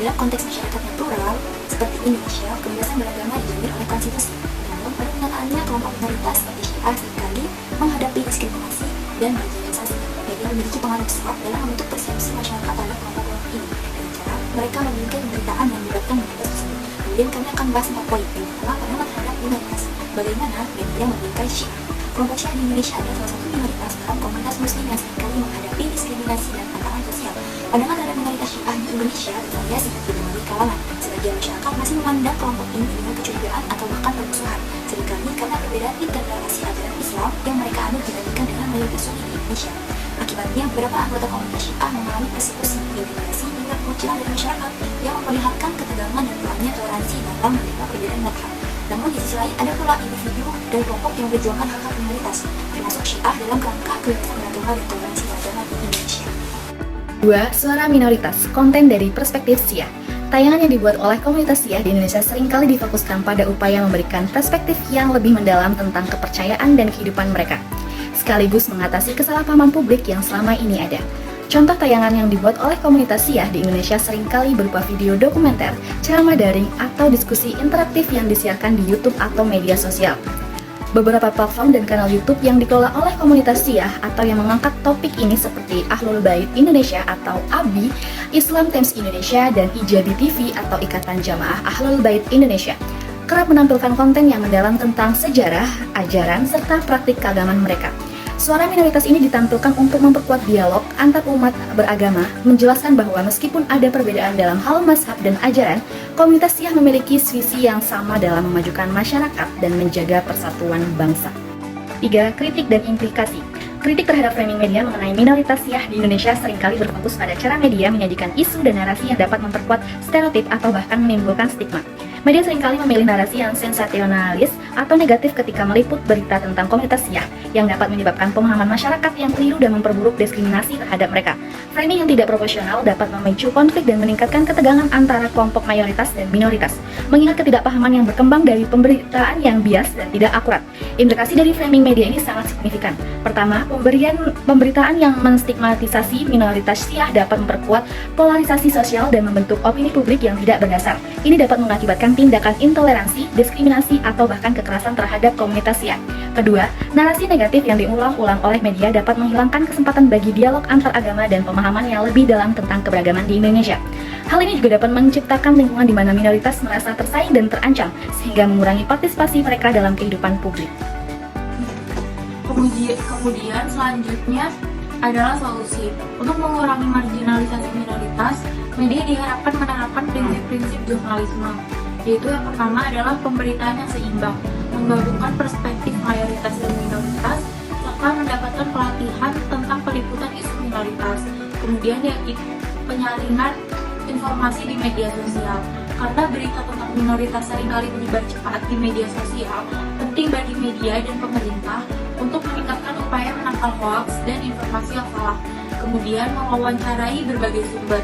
Dalam konteks masyarakat yang plural, seperti Indonesia, kebebasan beragama dijamin oleh konstitusi. Namun, pada kenyataannya, kelompok minoritas seperti Syiah seringkali menghadapi diskriminasi dan marginalisasi. Media memiliki pengaruh besar dalam membentuk persepsi masyarakat terhadap kelompok ini. Dengan cara mereka memiliki pemberitaan yang melibatkan minoritas tersebut. Kemudian kami akan bahas 4 poin. Yang pertama, pandangan terhadap minoritas. Bagaimana media membingkai Syiah? Kelompok Syiah di Indonesia adalah salah satu minoritas dalam komunitas muslim yang seringkali menghadapi diskriminasi dan tantangan sosial. Pandangan terhadap minoritas Syiah di Indonesia bervariasi di berbagai kalangan. Sebagian masyarakat masih memandang kelompok ini dengan kecurigaan atau bahkan permusuhan. Seringkali karena perbedaan interpretasi ajaran Islam yang mereka anut dibandingkan dengan mayoritas Sunni di Indonesia. Akibatnya, beberapa anggota komunitas Syiah mengalami persekusi, intimidasi, hingga pengucilan dari masyarakat yang memperlihatkan ketegangan dan kurangnya toleransi dalam menerima perbedaan mazhab. Namun di sisi lain, ada pula individu dan kelompok yang berjuangkan hak-hak minoritas, termasuk Syiah dalam kerangka kebebasan beragama dan toleransi beragama di Indonesia. 2. Suara minoritas, konten dari perspektif Syiah. Tayangan yang dibuat oleh komunitas Syiah di Indonesia seringkali difokuskan pada upaya memberikan perspektif yang lebih mendalam tentang kepercayaan dan kehidupan mereka, sekaligus mengatasi kesalahpahaman publik yang selama ini ada. Contoh tayangan yang dibuat oleh komunitas Syiah di Indonesia seringkali berupa video dokumenter, ceramah daring, atau diskusi interaktif yang disiarkan di YouTube atau media sosial. Beberapa platform dan kanal YouTube yang dikelola oleh komunitas Syiah atau yang mengangkat topik ini seperti Ahlul Bait Indonesia atau ABI, Islam Times Indonesia, dan Ijabi TV atau Ikatan Jamaah Ahlul Bait Indonesia kerap menampilkan konten yang mendalam tentang sejarah, ajaran, serta praktik keagamaan mereka. Suara minoritas ini ditampilkan untuk memperkuat dialog antar umat beragama, menjelaskan bahwa meskipun ada perbedaan dalam hal mazhab dan ajaran, komunitas Syiah memiliki visi yang sama dalam memajukan masyarakat dan menjaga persatuan bangsa. 3. Kritik dan implikasi. Kritik terhadap framing media mengenai minoritas Syiah di Indonesia seringkali berfokus pada cara media menyajikan isu dan narasi yang dapat memperkuat stereotip atau bahkan menimbulkan stigma. Media seringkali memilih narasi yang sensasionalis atau negatif ketika meliput berita tentang komunitas Syiah yang dapat menyebabkan pemahaman masyarakat yang keliru dan memperburuk diskriminasi terhadap mereka. Framing yang tidak proporsional dapat memicu konflik dan meningkatkan ketegangan antara kelompok mayoritas dan minoritas, mengingat ketidakpahaman yang berkembang dari pemberitaan yang bias dan tidak akurat. Implikasi dari framing media ini sangat signifikan. Pertama, pemberitaan yang menstigmatisasi minoritas Syiah dapat memperkuat polarisasi sosial dan membentuk opini publik yang tidak berdasar. Ini dapat mengakibatkan tindakan intoleransi, diskriminasi, atau bahkan kekerasan terhadap komunitas Syiah. Kedua, narasi negatif yang diulang-ulang oleh media dapat menghilangkan kesempatan bagi dialog antar agama dan pemahaman yang lebih dalam tentang keberagaman di Indonesia. Hal ini juga dapat menciptakan lingkungan di mana minoritas merasa tersaing dan terancam, sehingga mengurangi partisipasi mereka dalam kehidupan publik. Kemudian selanjutnya adalah solusi. Untuk mengurangi marginalisasi minoritas, media diharapkan menerapkan prinsip-prinsip jurnalisme, yaitu yang pertama adalah pemberitaan yang seimbang, menggabungkan perspektif mayoritas dan minoritas, serta mendapatkan pelatihan tentang peliputan isu minoritas. Kemudian yaitu penyaringan informasi di media sosial. Karena berita tentang minoritas seringkali menyebar cepat di media sosial, penting bagi media dan pemerintah untuk meningkatkan upaya menangkal hoax dan informasi yang salah. Kemudian mewawancarai berbagai sumber.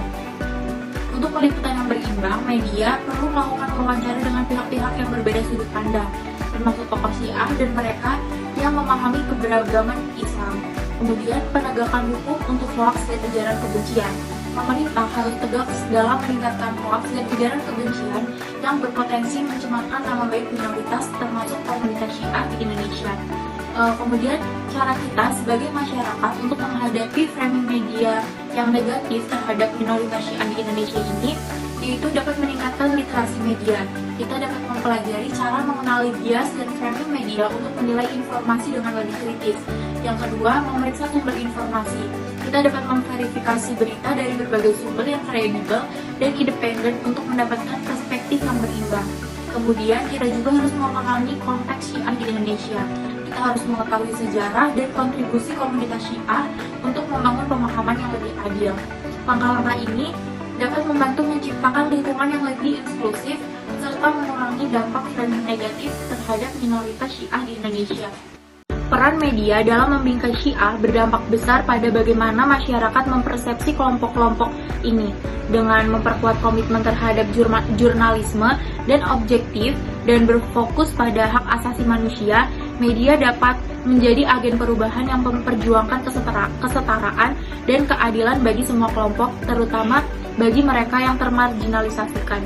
Untuk peliputan yang berimbang, media perlu melakukan wawancara dengan pihak-pihak yang berbeda sudut pandang, termasuk tokoh Syiah dan mereka yang memahami keberagaman Islam. Kemudian penegakan hukum untuk hoax dan ujaran kebencian. Pemerintah harus tegas dalam meningkatkan hoax dan ujaran kebencian yang berpotensi mencemarkan nama baik minoritas termasuk komunitas Syiah di Indonesia. Kemudian cara kita sebagai masyarakat untuk menghadapi framing media yang negatif terhadap minoritas Syiah di Indonesia ini, yaitu dapat meningkatkan literasi media. Kita dapat mempelajari cara mengenali bias dan framing media untuk menilai informasi dengan lebih kritis. Yang kedua, memeriksa sumber informasi. Kita dapat memverifikasi berita dari berbagai sumber yang kredibel dan independen untuk mendapatkan perspektif yang berimbang. Kemudian, kita juga harus memahami konteks Syiah di Indonesia. Kita harus mengetahui sejarah dan kontribusi komunitas Syiah untuk membangun pemahaman yang lebih adil. Langkah-langkah ini dapat membantu menciptakan lingkungan yang lebih inklusif serta mengurangi dampak framing negatif terhadap minoritas Syiah di Indonesia. Peran media dalam membingkai Syiah berdampak besar pada bagaimana masyarakat mempersepsi kelompok-kelompok ini. Dengan memperkuat komitmen terhadap jurnalisme dan objektif dan berfokus pada hak asasi manusia, media dapat menjadi agen perubahan yang memperjuangkan kesetaraan dan keadilan bagi semua kelompok, terutama bagi mereka yang termarginalisasikan.